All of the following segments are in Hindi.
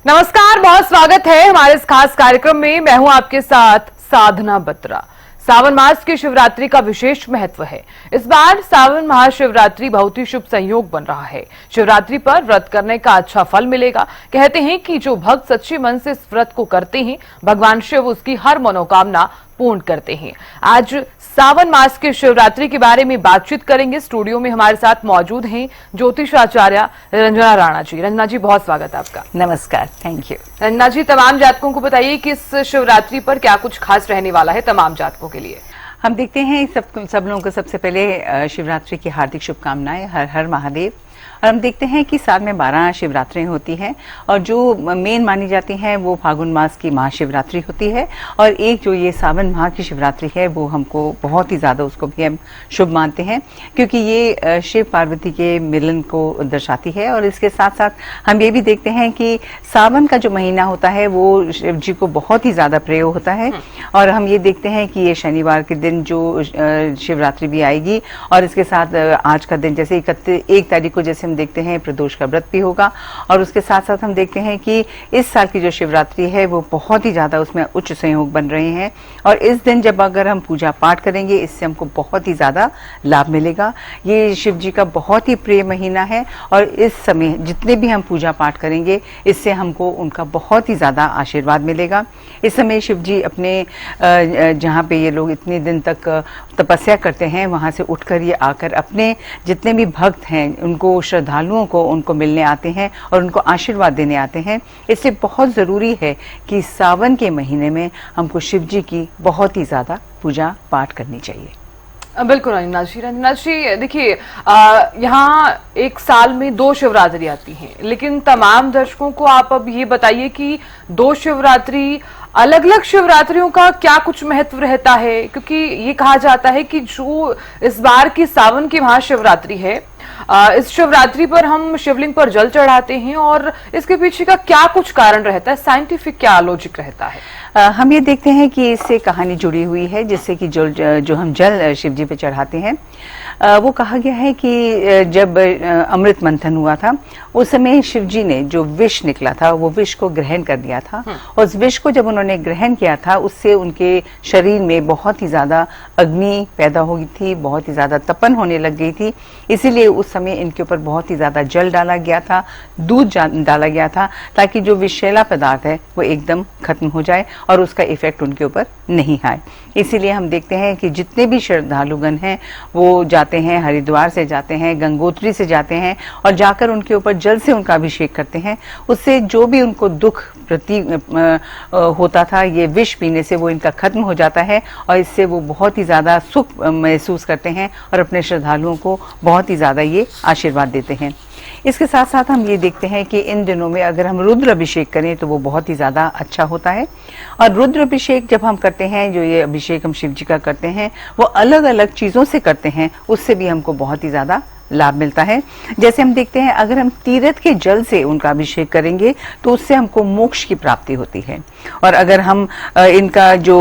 नमस्कार, बहुत स्वागत है हमारे इस खास कार्यक्रम में। मैं हूं आपके साथ साधना बत्रा। सावन मास की शिवरात्रि का विशेष महत्व है। इस बार सावन महाशिवरात्रि बहुत ही शुभ संयोग बन रहा है। शिवरात्रि पर व्रत करने का अच्छा फल मिलेगा। कहते हैं कि जो भक्त सच्चे मन से इस व्रत को करते हैं, भगवान शिव उसकी हर मनोकामना पूर्ण करते हैं। आज सावन मास की शिवरात्रि के बारे में बातचीत करेंगे। स्टूडियो में हमारे साथ मौजूद हैं ज्योतिषाचार्य रंजना राणा जी। रंजना जी, बहुत स्वागत है आपका। नमस्कार, थैंक यू। रंजना जी, तमाम जातकों को बताइए कि इस शिवरात्रि पर क्या कुछ खास रहने वाला है तमाम जातकों के लिए। हम देखते हैं सब लोगों को सबसे पहले शिवरात्रि की हार्दिक शुभकामनाएं। हर हर महादेव। और हम देखते हैं कि साल में 12 शिवरात्रियां होती हैं और जो मेन मानी जाती हैं वो फागुन मास की महाशिवरात्रि होती है। और एक जो ये सावन माह की शिवरात्रि है वो हमको बहुत ही ज़्यादा उसको भी हम शुभ मानते हैं, क्योंकि ये शिव पार्वती के मिलन को दर्शाती है। और इसके साथ साथ हम ये भी देखते हैं कि सावन का जो महीना होता है वो शिव जी को बहुत ही ज़्यादा प्रिय होता है। और हम ये देखते हैं कि ये शनिवार के दिन जो शिवरात्रि भी आएगी और इसके साथ आज का दिन जैसे 1 तारीख को जैसे हम देखते हैं प्रदोष का व्रत भी होगा। और उसके साथ साथ हम देखते हैं कि इस साल की जो शिवरात्रि है वो बहुत ही ज्यादा उसमें उच्च संयोग बन रहे हैं। और इस दिन जब अगर हम पूजा पाठ करेंगे इससे हमको बहुत ही ज्यादा लाभ मिलेगा। ये शिव जी का बहुत ही प्रिय महीना है और इस समय जितने भी हम पूजा पाठ करेंगे इससे हमको उनका बहुत ही ज्यादा आशीर्वाद मिलेगा। इस समय शिव जी अपने जहाँ पे ये लोग इतने दिन तक तपस्या करते हैं वहां से उठकर ये आकर अपने जितने भी भक्त हैं उनको, श्रद्धालुओं को उनको मिलने आते हैं और उनको आशीर्वाद देने आते हैं। इसलिए बहुत ज़रूरी है कि सावन के महीने में हमको शिव जी की बहुत ही ज़्यादा पूजा पाठ करनी चाहिए। बिल्कुल रंजना जी। रंजना जी, देखिए, यहाँ एक साल में 2 शिवरात्रि आती हैं, लेकिन तमाम दर्शकों को आप अब ये बताइए कि 2 शिवरात्रि, अलग अलग शिवरात्रियों का क्या कुछ महत्व रहता है? क्योंकि ये कहा जाता है कि जो इस बार की सावन की महाशिवरात्रि है, इस शिवरात्रि पर हम शिवलिंग पर जल चढ़ाते हैं और इसके पीछे का क्या कुछ कारण रहता है, साइंटिफिक क्या लॉजिक रहता है? हम ये देखते हैं कि इससे कहानी जुड़ी हुई है, जिससे कि जो हम जल शिव जी पे चढ़ाते हैं वो कहा गया है कि जब अमृत मंथन हुआ था उस समय शिव जी ने जो विष निकला था वो विष को ग्रहण कर दिया था। और उस विष को जब उन्होंने ग्रहण किया था उससे उनके शरीर में बहुत ही ज्यादा अग्नि पैदा हो गई थी, बहुत ही ज्यादा तपन होने लग गई थी। इसीलिए उस समय इनके ऊपर बहुत ही ज्यादा जल डाला गया था, दूध डाला गया था, ताकि जो विषैला पदार्थ है वो एकदम खत्म हो जाए और उसका इफेक्ट उनके ऊपर नहीं आए। इसीलिए हम देखते हैं कि जितने भी श्रद्धालुगण हैं वो जाते हैं, हरिद्वार से जाते हैं, गंगोत्री से जाते हैं और जाकर उनके ऊपर जल से उनका अभिषेक करते हैं। उससे जो भी उनको दुख प्रति होता था ये विष पीने से वो इनका खत्म हो जाता है और इससे वो बहुत ही ज़्यादा सुख महसूस करते हैं और अपने श्रद्धालुओं को बहुत ही ज़्यादा ये आशीर्वाद देते हैं। इसके साथ साथ हम ये देखते हैं कि इन दिनों में अगर हम रुद्र अभिषेक करें तो वो बहुत ही ज़्यादा अच्छा होता है। और रुद्र अभिषेक जब हम करते हैं, जो ये अभिषेक हम शिव जी का करते हैं वो अलग अलग चीज़ों से करते हैं, उससे भी हमको बहुत ही ज़्यादा लाभ मिलता है। जैसे हम देखते हैं अगर हम तीर्थ के जल से उनका अभिषेक करेंगे तो उससे हमको मोक्ष की प्राप्ति होती है। और अगर हम इनका जो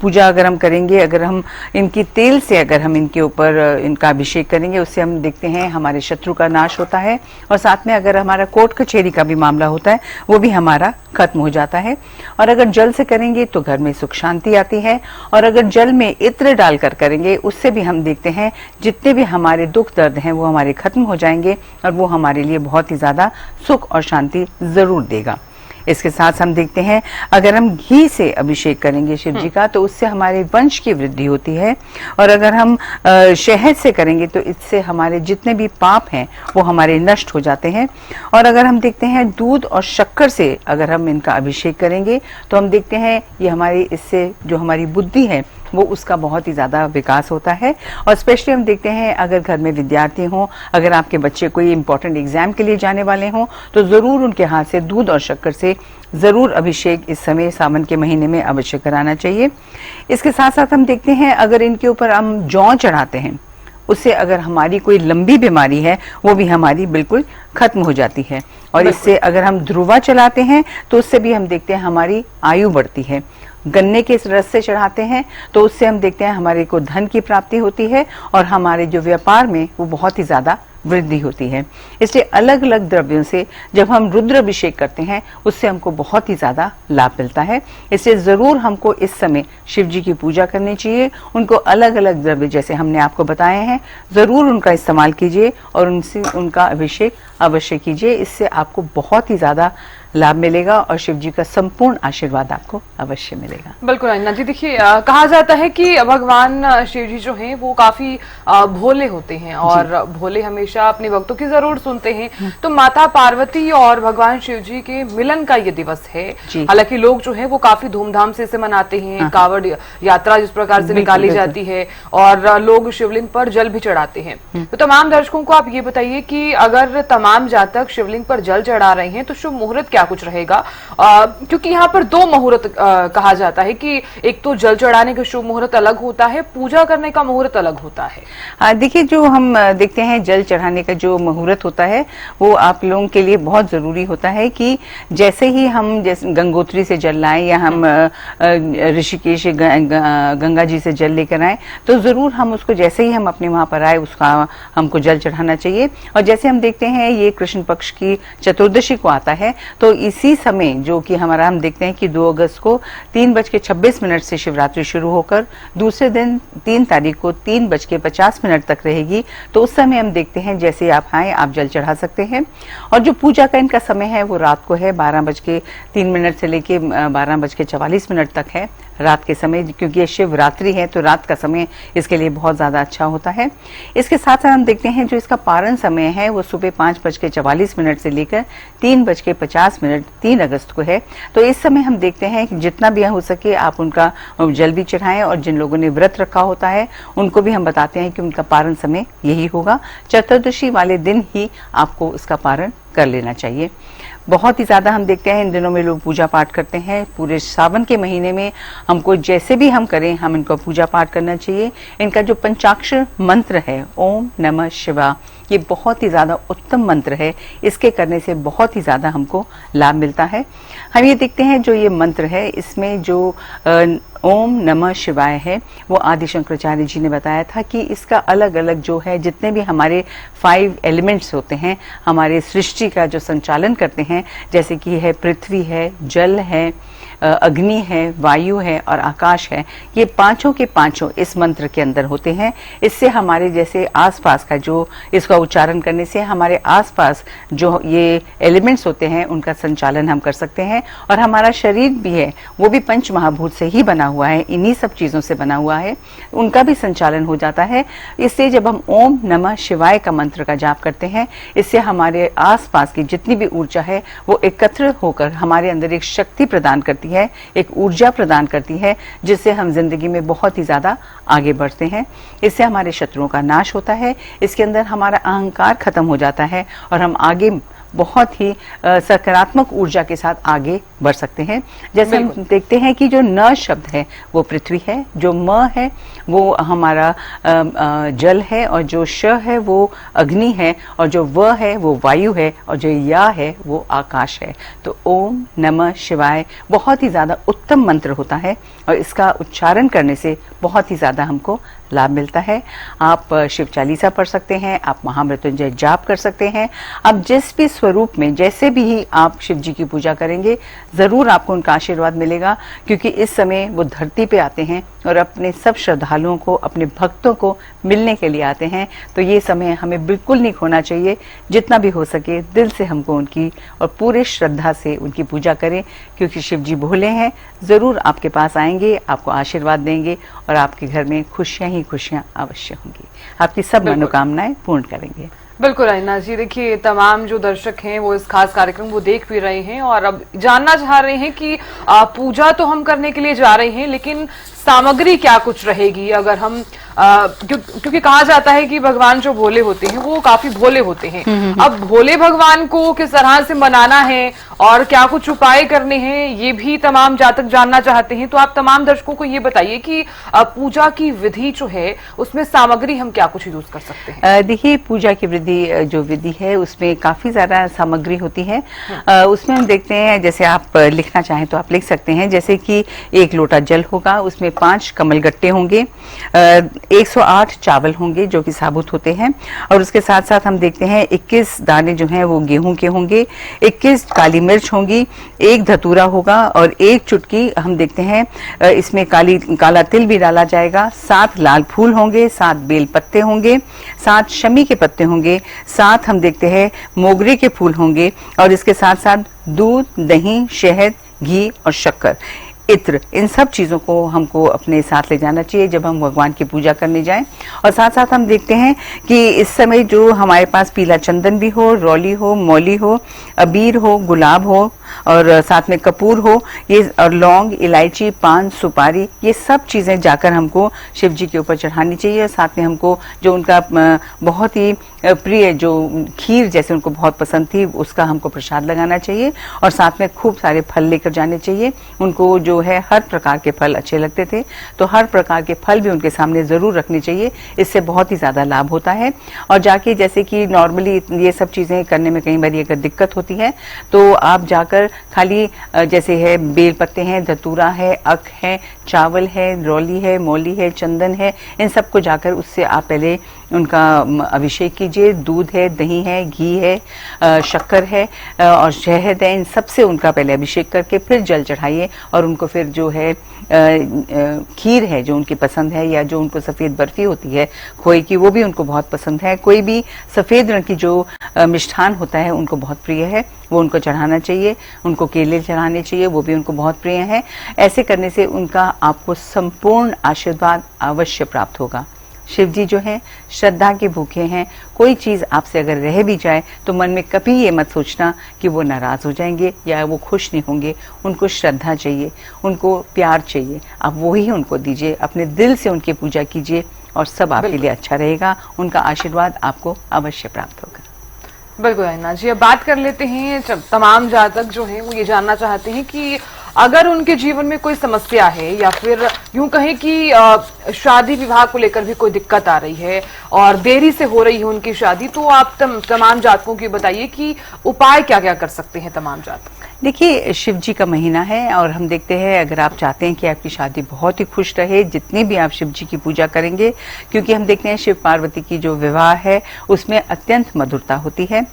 पूजा अगर हम करेंगे, अगर हम इनकी तेल से अगर हम इनके ऊपर इनका अभिषेक करेंगे उससे हम देखते हैं हमारे शत्रु का नाश होता है और साथ में अगर हमारा कोर्ट कचहरी का भी मामला होता है वो भी हमारा खत्म हो जाता है। और अगर जल से करेंगे तो घर में सुख शांति आती है। और अगर जल में इत्र डालकर करेंगे उससे भी हम देखते हैं जितने भी हमारे दुख दर्द हैं वो हमारे खत्म हो जाएंगे और वो हमारे लिए बहुत ही ज्यादा सुख और शांति जरूर देगा। इसके साथ हम देखते हैं अगर हम घी से अभिषेक करेंगे शिव जी का तो उससे हमारे वंश की वृद्धि होती है। और अगर हम शहद से करेंगे तो इससे हमारे जितने भी पाप हैं वो हमारे नष्ट हो जाते हैं। और अगर हम देखते हैं दूध और शक्कर से अगर हम इनका अभिषेक करेंगे तो हम देखते हैं ये हमारी, इससे जो हमारी बुद्धि है वो उसका बहुत ही ज़्यादा विकास होता है। और स्पेशली हम देखते हैं अगर घर में विद्यार्थी हों, अगर आपके बच्चे कोई इंपॉर्टेंट एग्जाम के लिए जाने वाले हों तो ज़रूर उनके हाथ से दूध और शक्कर से ज़रूर अभिषेक इस समय सावन के महीने में अवश्य कराना चाहिए। इसके साथ साथ हम देखते हैं अगर इनके ऊपर हम जौ चढ़ाते हैं उससे अगर हमारी कोई लंबी बीमारी है वो भी हमारी बिल्कुल खत्म हो जाती है। और इससे अगर हम ध्रुवा चलाते हैं तो उससे भी हम देखते हैं हमारी आयु बढ़ती है। गन्ने के रस से चढ़ाते हैं तो उससे हम देखते हैं हमारे को धन की प्राप्ति होती है और हमारे जो व्यापार में वो बहुत ही ज्यादा वृद्धि होती है। इसलिए अलग अलग द्रव्यों से जब हम रुद्र अभिषेक करते हैं उससे हमको बहुत ही ज्यादा लाभ मिलता है। इसलिए जरूर हमको इस समय शिव जी की पूजा करनी चाहिए। उनको अलग अलग द्रव्य जैसे हमने आपको बताए हैं जरूर उनका इस्तेमाल कीजिए और उनसे उनका अभिषेक अवश्य कीजिए। इससे आपको बहुत ही ज्यादा लाभ मिलेगा और शिव जी का संपूर्ण आशीर्वाद आपको अवश्य मिलेगा। बिल्कुल अन्ना जी, देखिए कहा जाता है कि भगवान शिव जी जो हैं वो काफी भोले होते हैं और भोले हमेशा अपने भक्तों की जरूर सुनते हैं। तो माता पार्वती और भगवान शिव जी के मिलन का ये दिवस है। हालांकि लोग जो है वो काफी धूमधाम से इसे मनाते हैं। कावड़ यात्रा जिस प्रकार से निकाली जाती है और लोग शिवलिंग पर जल भी चढ़ाते हैं। तो तमाम दर्शकों को आप ये बताइए कि अगर तमाम जातक शिवलिंग पर जल चढ़ा रहे हैं तो शुभ मुहूर्त क्या कुछ रहेगा? क्योंकि यहाँ पर दो मुहूर्त कहा जाता है कि एक तो जल चढ़ाने का शुभ मुहूर्त अलग होता है, पूजा करने का मुहूर्त अलग होता है। देखिए जो हम देखते हैं जल चढ़ाने का जो मुहूर्त होता है वो आप लोगों के लिए बहुत जरूरी होता है कि जैसे ही हम जैसे गंगोत्री से जल लाएं या हम ऋषिकेश गंगा जी से जल लेकर आए तो जरूर हम उसको जैसे ही हम अपने वहां पर आए उसका हमको जल चढ़ाना चाहिए। और जैसे हम देखते हैं ये कृष्ण पक्ष की चतुर्दशी को आता है तो इसी समय जो कि हमारा हम देखते हैं कि 2 अगस्त को 3:26 से शिवरात्रि शुरू होकर दूसरे दिन 3 तारीख को 3:50 तक रहेगी। तो उस समय हम देखते हैं जैसे आप आए आप जल चढ़ा सकते हैं। और जो पूजा का इनका समय है वो रात को है 12:03 से लेके 12:44 तक है रात के समय, क्योंकि ये शिवरात्रि है तो रात का समय इसके लिए बहुत ज्यादा अच्छा होता है। इसके साथ साथ हम देखते हैं जो इसका पारण समय है वो सुबह 5:44 से लेकर 3:50 3 अगस्त को है। तो इस समय हम देखते हैं कि जितना भी हो सके आप उनका जल भी चढ़ाएं और जिन लोगों ने व्रत रखा होता है उनको भी हम बताते हैं कि उनका पारण समय यही होगा। चतुर्दशी वाले दिन ही आपको इसका पारण कर लेना चाहिए। बहुत ही ज्यादा हम देखते हैं इन दिनों में लोग पूजा पाठ करते हैं। पूरे सावन के महीने में हमको जैसे भी हम करें हम इनको पूजा पाठ करना चाहिए। इनका जो पंचाक्षर मंत्र है ओम नमः शिवाय ये बहुत ही ज्यादा उत्तम मंत्र है। इसके करने से बहुत ही ज्यादा हमको लाभ मिलता है। हम ये देखते हैं जो ये मंत्र है इसमें जो ओम नमः शिवाय है वो आदि शंकराचार्य जी ने बताया था कि इसका अलग अलग जो है जितने भी हमारे 5 एलिमेंट्स होते हैं हमारे सृष्टि का जो संचालन करते हैं जैसे कि है पृथ्वी है, जल है, अग्नि है, वायु है और आकाश है, ये पांचों के पांचों इस मंत्र के अंदर होते हैं। इससे हमारे जैसे आसपास का जो इसका उच्चारण करने से हमारे आसपास जो ये एलिमेंट्स होते हैं उनका संचालन हम कर सकते हैं। और हमारा शरीर भी है वो भी पंच महाभूत से ही बना हुआ है, इन्हीं सब चीजों से बना हुआ है, उनका भी संचालन हो जाता है। इससे जब हम ओम नमः शिवाय का मंत्र का जाप करते हैं इससे हमारे आसपास की जितनी भी ऊर्जा है वो एकत्र होकर हमारे अंदर एक शक्ति प्रदान करती है, एक ऊर्जा प्रदान करती है जिससे हम जिंदगी में बहुत ही ज्यादा आगे बढ़ते हैं। इससे हमारे शत्रुओं का नाश होता है, इसके अंदर हमारा अहंकार खत्म हो जाता है और हम आगे बहुत ही सकारात्मक ऊर्जा के साथ आगे बढ़ सकते हैं। जैसे हम देखते हैं कि जो न शब्द है वो पृथ्वी है, जो म है वो हमारा जल है और जो श है वो अग्नि है और जो व है वो वायु है और जो या है वो आकाश है। तो ओम नमः शिवाय बहुत ही ज्यादा उत्तम मंत्र होता है और इसका उच्चारण करने से बहुत ही ज्यादा हमको लाभ मिलता है। आप शिव चालीसा पढ़ सकते हैं, आप महामृत्युंजय जाप कर सकते हैं। अब जिस भी स्वरूप में जैसे भी ही आप शिव जी की पूजा करेंगे जरूर आपको उनका आशीर्वाद मिलेगा, क्योंकि इस समय वो धरती पे आते हैं और अपने सब श्रद्धालुओं को, अपने भक्तों को मिलने के लिए आते हैं। तो ये समय हमें बिल्कुल नहीं खोना चाहिए। जितना भी हो सके दिल से हमको उनकी और पूरे श्रद्धा से उनकी पूजा करें, क्योंकि शिव जी भोले हैं, जरूर आपके पास आएंगे, आपको आशीर्वाद देंगे और आपके घर में खुशियां ही खुशियां अवश्य होंगी। आपकी सब मनोकामनाएं पूर्ण करेंगे। बिल्कुल अन्ना जी, देखिए तमाम जो दर्शक हैं वो इस खास कार्यक्रम को देख भी रहे हैं और अब जानना चाह रहे हैं कि पूजा तो हम करने के लिए जा रहे हैं लेकिन सामग्री क्या कुछ रहेगी। अगर हम क्योंकि कहा जाता है कि भगवान जो भोले होते हैं वो काफी भोले होते हैं। अब भोले भगवान को किस तरह से मनाना है और क्या कुछ उपाय करने हैं ये भी तमाम जातक जानना चाहते हैं। तो आप तमाम दर्शकों को ये बताइए कि पूजा की विधि जो है उसमें सामग्री हम क्या कुछ यूज कर सकते हैं। देखिए पूजा की जो विधि है उसमें काफी ज्यादा सामग्री होती है। उसमें हम देखते हैं जैसे आप लिखना चाहें तो आप लिख सकते हैं, जैसे कि 1 लोटा जल होगा, उसमें 5 कमलगट्टे होंगे, 108 चावल होंगे जो कि साबुत होते हैं, और उसके साथ साथ हम देखते हैं 21 दाने जो हैं वो गेहूं के होंगे, 21 काली मिर्च होंगी, 1 धतूरा होगा और 1 चुटकी हम देखते हैं इसमें काला तिल भी डाला जाएगा, 7 लाल फूल होंगे, 7 बेल पत्ते होंगे, 7 शमी के पत्ते होंगे, 7 हम देखते हैं मोगरे के फूल होंगे, और इसके साथ साथ दूध, दही, शहद, घी और शक्कर, इत्र, इन सब चीज़ों को हमको अपने साथ ले जाना चाहिए जब हम भगवान की पूजा करने जाएं। और साथ साथ हम देखते हैं कि इस समय जो हमारे पास पीला चंदन भी हो, रौली हो, मौली हो, अबीर हो, गुलाब हो और साथ में कपूर हो, ये और लौंग, इलायची, पान, सुपारी, ये सब चीज़ें जाकर हमको शिव जी के ऊपर चढ़ानी चाहिए। और साथ में हमको जो उनका बहुत ही प्रिय जो खीर जैसे उनको बहुत पसंद थी उसका हमको प्रसाद लगाना चाहिए, और साथ में खूब सारे फल लेकर जाने चाहिए। उनको जो है हर प्रकार के फल अच्छे लगते थे, तो हर प्रकार के फल भी उनके सामने जरूर रखने चाहिए, इससे बहुत ही ज्यादा लाभ होता है। और जाके जैसे कि नॉर्मली ये सब चीजें करने में कई बार अगर दिक्कत होती है तो आप जाकर खाली जैसे है बेल पत्ते हैं, धतूरा है, अख है, चावल है, रौली है, मौली है, चंदन है, इन सबको जाकर उससे आप पहले उनका अभिषेक कीजिए। दूध है, दही है, घी है, शक्कर है और शहद है, इन सबसे उनका पहले अभिषेक करके फिर जल चढ़ाइए। और उनको फिर जो है खीर है जो उनकी पसंद है, या जो उनको सफ़ेद बर्फी होती है खोए की, वो भी उनको बहुत पसंद है। कोई भी सफ़ेद रंग की जो मिष्ठान होता है उनको बहुत प्रिय है, वो उनको चढ़ाना चाहिए। उनको केले चढ़ाने चाहिए, वो भी उनको बहुत प्रिय है। ऐसे करने से उनका आपको संपूर्ण आशीर्वाद अवश्य प्राप्त होगा। शिव जी जो है श्रद्धा के भूखे हैं। कोई चीज़ आपसे अगर रह भी जाए तो मन में कभी ये मत सोचना कि वो नाराज़ हो जाएंगे या वो खुश नहीं होंगे। उनको श्रद्धा चाहिए, उनको प्यार चाहिए, आप वही उनको दीजिए, अपने दिल से उनकी पूजा कीजिए और सब आपके लिए अच्छा रहेगा। उनका आशीर्वाद आपको अवश्य प्राप्त होगा। बिल्कुल ऐना जी, अब बात कर लेते हैं। तमाम जातक जो हैं वो ये जानना चाहते हैं कि अगर उनके जीवन में कोई समस्या है या फिर यूं कहें कि शादी विवाह को लेकर भी कोई दिक्कत आ रही है और देरी से हो रही है उनकी शादी, तो आप तमाम जातकों की बताइए कि उपाय क्या क्या कर सकते हैं तमाम जातक। देखिए, शिव जी का महीना है और हम देखते हैं अगर आप चाहते हैं कि आपकी शादी बहुत ही खुश रहे, जितनी भी आप शिव जी की पूजा करेंगे, क्योंकि हम देखते हैं शिव पार्वती की जो विवाह है उसमें अत्यंत मधुरता होती है।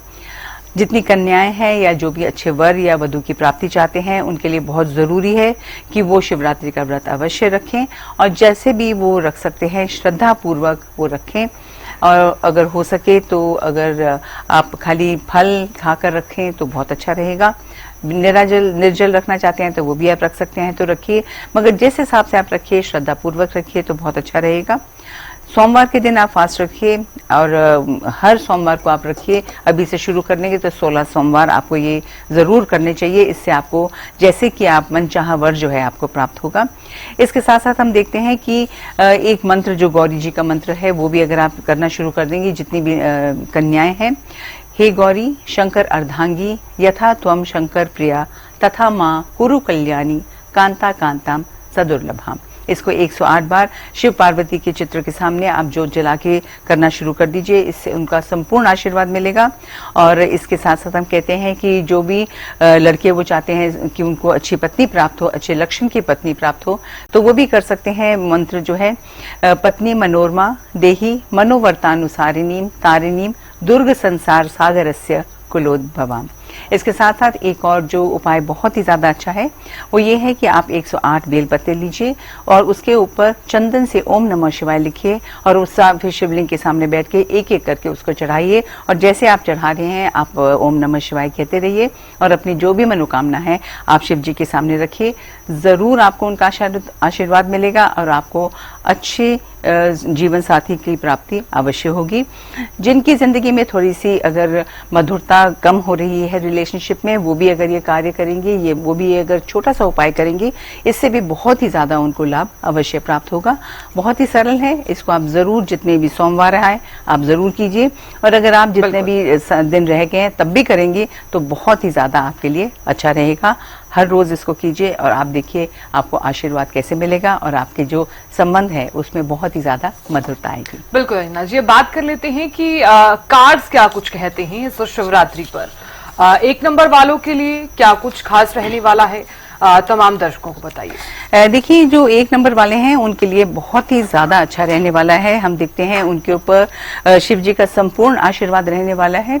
जितनी कन्याएं हैं या जो भी अच्छे वर या वधू की प्राप्ति चाहते हैं उनके लिए बहुत ज़रूरी है कि वो शिवरात्रि का व्रत अवश्य रखें, और जैसे भी वो रख सकते हैं श्रद्धा पूर्वक वो रखें। और अगर हो सके तो अगर आप खाली फल खाकर रखें तो बहुत अच्छा रहेगा। निर्जल रखना चाहते हैं तो वो भी आप रख सकते हैं तो रखिए, मगर जिस हिसाब से आप रखिए श्रद्धा पूर्वक रखिए तो बहुत अच्छा रहेगा। सोमवार के दिन आप फास्ट रखिए और हर सोमवार को आप रखिए। अभी से शुरू करने के तो 16 सोमवार आपको ये ज़रूर करने चाहिए। इससे आपको जैसे कि आप मनचाहा वर जो है आपको प्राप्त होगा। इसके साथ साथ हम देखते हैं कि एक मंत्र जो गौरी जी का मंत्र है वो भी अगर आप करना शुरू कर देंगे, जितनी भी कन्याएं हैं, हे गौरी शंकर अर्धांगी यथा त्वम शंकर प्रिया तथा माँ कुरु कल्याणी कांता कांताम सदुर्लभाम। इसको 108 बार शिव पार्वती के चित्र के सामने आप जोत जला के करना शुरू कर दीजिए। इससे उनका संपूर्ण आशीर्वाद मिलेगा। और इसके साथ साथ हम कहते हैं कि जो भी लड़के वो चाहते हैं कि उनको अच्छी पत्नी प्राप्त हो, अच्छे लक्षण की पत्नी प्राप्त हो, तो वो भी कर सकते हैं। मंत्र जो है पत्नी मनोरमा देही मनोवर्तानुसारिणीम तारिणीम दुर्ग संसार सागरस्य कुलोद्भवाम। इसके साथ साथ एक और जो उपाय बहुत ही ज़्यादा अच्छा है वो ये है कि आप 108 बेलपत्ते लीजिए और उसके ऊपर चंदन से ओम नमः शिवाय लिखिए और उस फिर शिवलिंग के सामने बैठ के एक एक करके उसको चढ़ाइए। और जैसे आप चढ़ा रहे हैं आप ओम नमः शिवाय कहते रहिए और अपनी जो भी मनोकामना है आप शिव जी के सामने रखिए। ज़रूर आपको उनका आशीर्वाद मिलेगा और आपको अच्छे जीवन साथी की प्राप्ति अवश्य होगी। जिनकी ज़िंदगी में थोड़ी सी अगर मधुरता कम हो रही है रिलेशनशिप में, वो भी अगर ये कार्य करेंगे, वो भी अगर छोटा सा उपाय करेंगे, इससे भी बहुत ही ज़्यादा उनको लाभ अवश्य प्राप्त होगा। बहुत ही सरल है, इसको आप ज़रूर जितने भी सोमवार आए आप ज़रूर कीजिए। और अगर आप जितने भी दिन रह गए हैं तब भी करेंगे तो बहुत ही ज़्यादा आपके लिए अच्छा रहेगा। हर रोज़ इसको कीजिए और आप देखिए आपको आशीर्वाद कैसे मिलेगा और आपके जो संबंध है उसमें बहुत ही ज़्यादा मधुरता आएगी। बिल्कुल ऐना जी, बात कर लेते हैं कि कार्ड्स क्या कुछ कहते हैं इस शिवरात्रि पर। 1 नंबर वालों के लिए क्या कुछ खास रहने वाला है? तमाम दर्शकों को बताइए। देखिए, जो 1 नंबर वाले हैं उनके लिए बहुत ही ज्यादा अच्छा रहने वाला है। हम देखते हैं उनके ऊपर शिव जी का संपूर्ण आशीर्वाद रहने वाला है।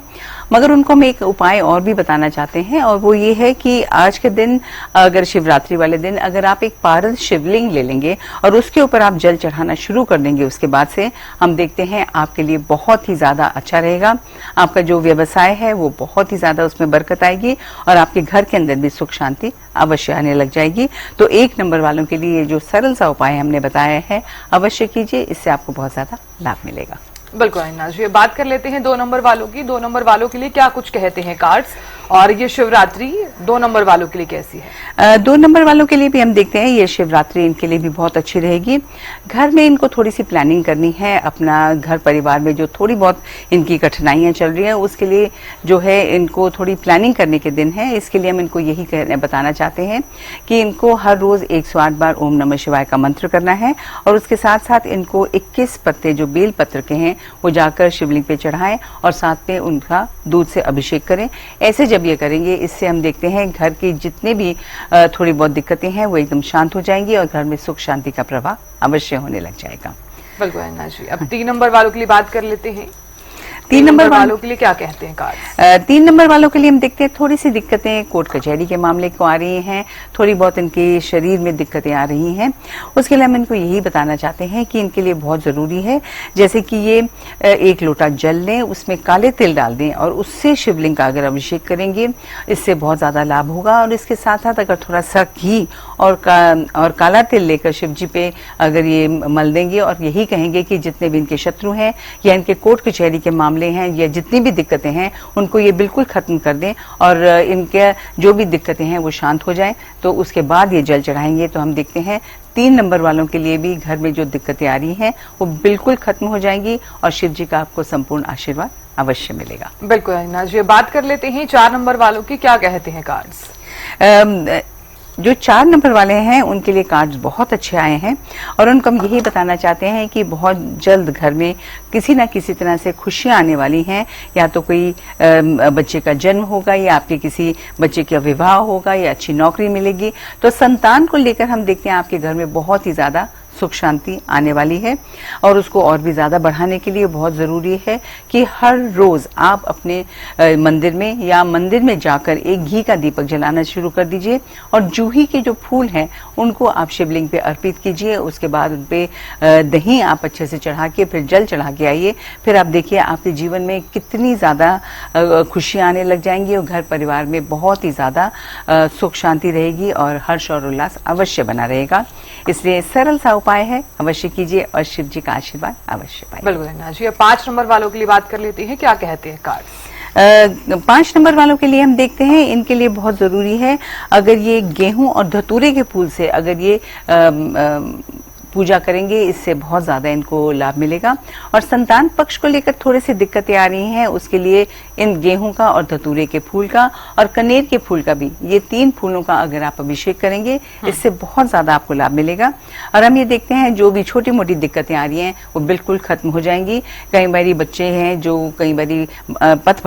मगर उनको हम एक उपाय और भी बताना चाहते हैं, और वो ये है कि आज के दिन, अगर शिवरात्रि वाले दिन अगर आप एक पारद शिवलिंग ले लेंगे और उसके ऊपर आप जल चढ़ाना शुरू कर देंगे, उसके बाद से हम देखते हैं आपके लिए बहुत ही ज्यादा अच्छा रहेगा। आपका जो व्यवसाय है वो बहुत ही ज्यादा उसमें बरकत आएगी और आपके घर के अंदर भी सुख शांति अवश्य आने लग जाएगी। तो 1 नंबर वालों के लिए ये जो सरल सा उपाय हमने बताया है, अवश्य कीजिए, इससे आपको बहुत ज्यादा लाभ मिलेगा। बिल्कुल अविनाश जी, बात कर लेते हैं 2 नंबर वालों की। 2 नंबर वालों के लिए क्या कुछ कहते हैं कार्ड्स, और ये शिवरात्रि 2 नंबर वालों के लिए कैसी है? 2 नंबर वालों के लिए भी हम देखते हैं ये शिवरात्रि इनके लिए भी बहुत अच्छी रहेगी। घर में इनको थोड़ी सी प्लानिंग करनी है, अपना घर परिवार में जो थोड़ी बहुत इनकी कठिनाइयां चल रही हैं उसके लिए जो है इनको थोड़ी प्लानिंग करने के दिन है। इसके लिए हम इनको यही बताना चाहते हैं कि इनको हर रोज 108 बार ओम नमः शिवाय का मंत्र करना है, और उसके साथ साथ इनको 21 पत्ते जो बेल पत्र के हैं वो जाकर शिवलिंग पे चढ़ाएं और साथ में उनका दूध से अभिषेक करें। ऐसे जब ये करेंगे, इससे हम देखते हैं घर की जितने भी थोड़ी बहुत दिक्कतें हैं वो एकदम शांत हो जाएंगी और घर में सुख शांति का प्रवाह अवश्य होने लग जाएगा। बिल्कुल अविनाश जी, अब 3 नंबर वालों के लिए बात कर लेते हैं। 3 नंबर वालों के लिए क्या कहते हैं कार्ड? 3 नंबर वालों के लिए हम देखते हैं थोड़ी सी दिक्कतें कोर्ट कचहरी के मामले को आ रही हैं, थोड़ी बहुत इनके शरीर में दिक्कतें आ रही हैं। उसके लिए हम इनको यही बताना चाहते हैं कि इनके लिए बहुत जरूरी है, जैसे कि ये 1 लोटा जल लें, उसमें काले तिल डाल दें और उससे शिवलिंग का अगर अभिषेक करेंगे, इससे बहुत ज्यादा लाभ होगा। और इसके साथ साथ अगर थोड़ा सा घी और काला तिल लेकर शिव जी पे अगर ये मल देंगे और यही कहेंगे कि जितने भी इनके शत्रु हैं या इनके कोर्ट कचहरी के मामले हैं या जितनी भी दिक्कतें हैं उनको ये बिल्कुल खत्म कर दें और इनके जो भी दिक्कतें हैं वो शांत हो जाएं, तो उसके बाद ये जल चढ़ाएंगे तो हम देखते हैं 3 नंबर वालों के लिए भी घर में जो दिक्कतें आ रही हैं वो बिल्कुल खत्म हो जाएंगी और शिव जी का आपको संपूर्ण आशीर्वाद अवश्य मिलेगा। बिल्कुल अविनाश जी, बात कर लेते हैं 4 नंबर वालों की, क्या कहते हैं कार्ड्स? जो 4 नंबर वाले हैं उनके लिए कार्ड्स बहुत अच्छे आए हैं और उनको हम यही बताना चाहते हैं कि बहुत जल्द घर में किसी न किसी तरह से खुशियां आने वाली हैं। या तो कोई बच्चे का जन्म होगा या आपके किसी बच्चे का विवाह होगा या अच्छी नौकरी मिलेगी। तो संतान को लेकर हम देखते हैं आपके घर में बहुत ही ज्यादा सुख शांति आने वाली है और उसको और भी ज्यादा बढ़ाने के लिए बहुत जरूरी है कि हर रोज आप अपने मंदिर में या मंदिर में जाकर एक घी का दीपक जलाना शुरू कर दीजिए और जूही के जो फूल हैं उनको आप शिवलिंग पे अर्पित कीजिए। उसके बाद उन पे दही आप अच्छे से चढ़ा के फिर जल चढ़ा के आइए। फिर आप देखिए आपके जीवन में कितनी ज्यादा खुशियां आने लग जाएंगी और घर परिवार में बहुत ही ज्यादा सुख शांति रहेगी और हर्ष और उल्लास अवश्य बना रहेगा। इसलिए सरल सा उपाय है, अवश्य कीजिए और शिव जी का आशीर्वाद अवश्य पाइए। बिल्कुल अविनाश जी, 5 नंबर वालों के लिए बात कर लेते हैं, क्या कहते हैं कार्ड? 5 नंबर वालों के लिए हम देखते हैं इनके लिए बहुत जरूरी है, अगर ये गेहूं और धतूरे के फूल से अगर ये पूजा करेंगे इससे बहुत ज्यादा इनको लाभ मिलेगा। और संतान पक्ष को लेकर थोड़ी सी दिक्कतें आ रही हैं, उसके लिए इन गेहूं का और धतूरे के फूल का और कनेर के फूल का भी, ये 3 फूलों का अगर आप अभिषेक करेंगे इससे बहुत ज्यादा आपको लाभ मिलेगा। और हम ये देखते हैं जो भी छोटी मोटी दिक्कतें आ रही हैं वो बिल्कुल खत्म हो जाएंगी। कई बारी बच्चे हैं जो कई बारी पथ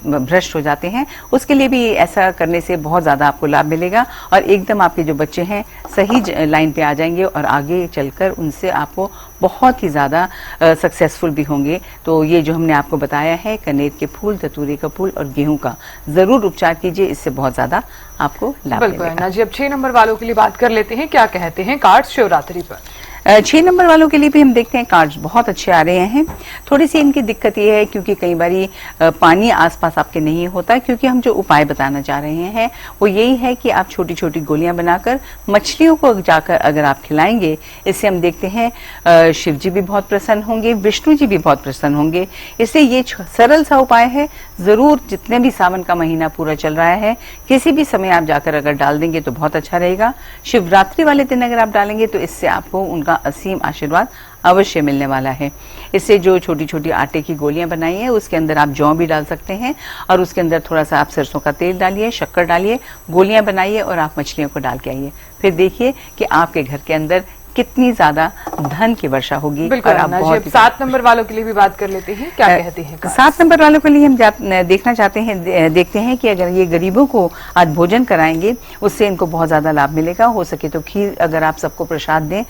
भ्रष्ट हो जाते हैं, उसके लिए भी ऐसा करने से बहुत ज्यादा आपको लाभ मिलेगा और एकदम आपके जो बच्चे हैं सही लाइन पे आ जाएंगे और आगे चलकर उनसे आपको बहुत ही ज्यादा सक्सेसफुल भी होंगे। तो ये जो हमने आपको बताया है कनेर के फूल, धतूरे का फूल और गेहूं का जरूर उपचार कीजिए, इससे बहुत ज्यादा आपको लाभ मिलेगा। बिल्कुल जी, अब 6 नंबर वालों के लिए बात कर लेते हैं, क्या कहते हैं कार्ड शिवरात्रि पर? 6 नंबर वालों के लिए भी हम देखते हैं कार्ड्स बहुत अच्छे आ रहे हैं। थोड़ी सी इनकी दिक्कत ये है क्योंकि कई बारी पानी आसपास आपके नहीं होता, क्योंकि हम जो उपाय बताना चाह रहे हैं वो यही है कि आप छोटी छोटी गोलियां बनाकर मछलियों को जाकर अगर आप खिलाएंगे, इससे हम देखते हैं शिव जी भी बहुत प्रसन्न होंगे, विष्णु जी भी बहुत प्रसन्न होंगे। इसलिए ये सरल सा उपाय है, जरूर जितने भी सावन का महीना पूरा चल रहा है किसी भी समय आप जाकर अगर डाल देंगे तो बहुत अच्छा रहेगा। शिवरात्रि वाले दिन अगर आप डालेंगे तो इससे आपको उनका असीम आशीर्वाद अवश्य मिलने वाला है। इससे जो छोटी छोटी आटे की गोलियां बनाई है उसके अंदर आप जौ भी डाल सकते हैं और उसके अंदर थोड़ा सा आप सरसों का तेल डालिए, शक्कर डालिए, गोलियां बनाइए और आप मछलियों को डाल के आइए। फिर देखिए कि आपके घर के अंदर कितनी ज्यादा धन की वर्षा होगी। बिल्कुल और आप अन्ना जी, बहुत अब 7 नंबर वालों के लिए भी बात कर लेते हैं, क्या कहते हैं कार्ड्स? 7 नंबर वालों के लिए हम देखना चाहते हैं, देखते हैं कि अगर ये गरीबों को आज भोजन कराएंगे उससे इनको बहुत ज्यादा लाभ मिलेगा। हो सके तो खीर अगर आप सबको प्रसाद दें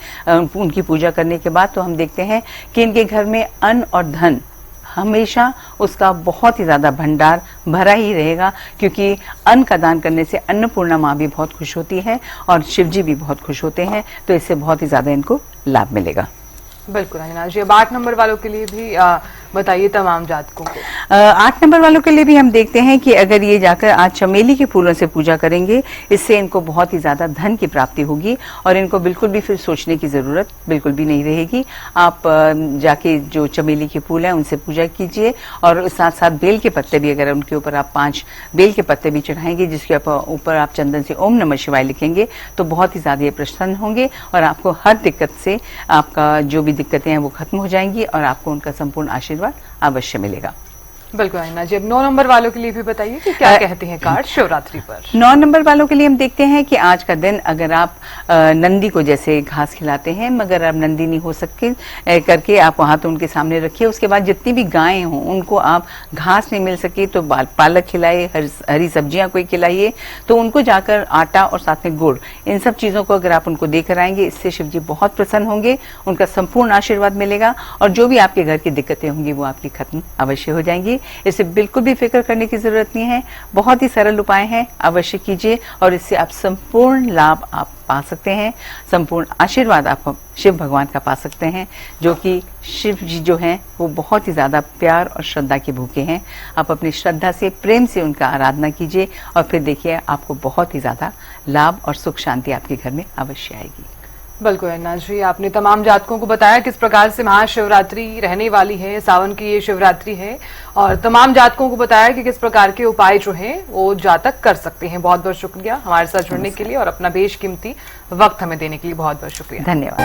उनकी पूजा करने के बाद, तो हम देखते हैं कि इनके घर में अन्न और धन हमेशा उसका बहुत ही ज्यादा भंडार भरा ही रहेगा, क्योंकि अन्न का दान करने से अन्नपूर्णा माँ भी बहुत खुश होती है और शिव जी भी बहुत खुश होते हैं, तो इससे बहुत ही ज्यादा इनको लाभ मिलेगा। बिल्कुल अंजना जी, अब 8 नंबर वालों के लिए भी बताइए तमाम जातकों को। 8 नंबर वालों के लिए भी हम देखते हैं कि अगर ये जाकर आज चमेली के फूलों से पूजा करेंगे, इससे इनको बहुत ही ज्यादा धन की प्राप्ति होगी और इनको बिल्कुल भी फिर सोचने की जरूरत बिल्कुल भी नहीं रहेगी। आप जाके जो चमेली के फूल हैं उनसे पूजा कीजिए और साथ साथ बेल के पत्ते भी, अगर उनके ऊपर आप 5 बेल के पत्ते भी चढ़ाएंगे, जिसके ऊपर आप चंदन से ओम नमः शिवाय लिखेंगे, तो बहुत ही ज्यादा ये प्रसन्न होंगे और आपको हर दिक्कत से, आपका जो भी दिक्कतें हैं वो खत्म हो जाएंगी और आपको उनका संपूर्ण आशीर्वाद अवश्य मिलेगा। बिल्कुल अन्ना जी, अब 9 नंबर वालों के लिए भी बताइए कि क्या कहते हैं कार्ड शिवरात्रि पर। 9 नंबर वालों के लिए हम देखते हैं कि आज का दिन अगर आप नंदी को जैसे घास खिलाते हैं, मगर आप नंदी नहीं हो सके करके आप वहां तो उनके सामने रखिए। उसके बाद जितनी भी गायें हों उनको आप घास नहीं मिल सके तो पालक खिलाइए, हरी सब्जियां कोई खिलाइए, तो उनको जाकर आटा और साथ में गुड़, इन सब चीजों को अगर आप उनको देकर आएंगे, इससे शिव जी बहुत प्रसन्न होंगे, उनका संपूर्ण आशीर्वाद मिलेगा और जो भी आपके घर की दिक्कतें होंगी वो आपकी खत्म अवश्य हो जाएंगी। इससे बिल्कुल भी फिक्र करने की जरूरत नहीं है, बहुत ही सरल उपाय हैं, अवश्य कीजिए और इससे आप संपूर्ण लाभ आप पा सकते हैं, संपूर्ण आशीर्वाद आप शिव भगवान का पा सकते हैं, जो कि शिव जी जो हैं वो बहुत ही ज्यादा प्यार और श्रद्धा के भूखे हैं। आप अपनी श्रद्धा से, प्रेम से उनका आराधना कीजिए और फिर देखिए आपको बहुत ही ज्यादा लाभ और सुख शांति आपके घर में अवश्य आएगी। बिल्कुल अन्ना जी, आपने तमाम जातकों को बताया किस प्रकार से महाशिवरात्रि रहने वाली है, सावन की ये शिवरात्रि है, और तमाम जातकों को बताया कि किस प्रकार के उपाय जो हैं वो जातक कर सकते हैं। बहुत बहुत शुक्रिया हमारे साथ जुड़ने के लिए और अपना बेशकीमती वक्त हमें देने के लिए बहुत बहुत शुक्रिया। धन्यवाद।